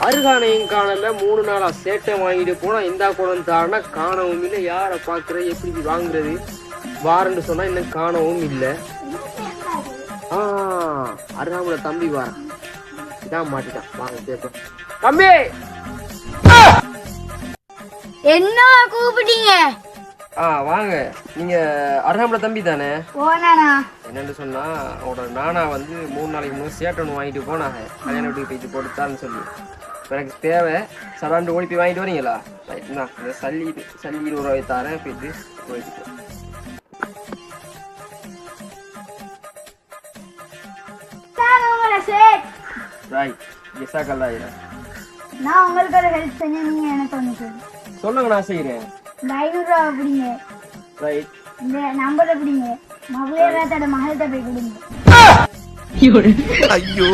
அருகானையும் காணல 3 நாளா சேட்டை வாங்கிட்டு போனா இந்த குடம் தானா காணவும் இல்லை. யாரை பாக்குறது எப்படி வாங்குறது வாரன்னு சொன்னா இன்னும் காணவும் இல்லை. அருகாமல தம்பி வாரன் இதான் மாட்டிட்டான். வாங்க கேட்போம். தம்பி என்ன கூப்பிட்டீங்க? வாங்க. நீங்க அருகாமல தம்பி தானே? என்னன்னு சொன்னா அவனோட நானா வந்து 3 நாளைக்கு முன்னாடி சேட்டை ஒன்று வாங்கிட்டு போனாங்க. கல்யாண வீட்டுக்கு போயிட்டு போட்டுத்தான்னு சொல்லி எனக்கு தேவை சடாண்டு ஓடி போய் வாங்கிட்டு வரீங்களா? ரைட்ண்ணா, இந்த சல்லி 20 ரூபாய் தரேன், போயிட்டு போயிட்டு ரைட். நான் உங்களுக்கு ஒரு ஹெல்ப் செஞ்சேன், நீங்க எனக்கு ஒன்று சொல்லுங்க, நான் செய்யறேன். இந்த 500 ரூபா அப்படிங்க. ரைட். இந்த நம்பர் எப்படிங்க மகளே மகள்கிட்ட போய் கொடுங்க. ஐயோ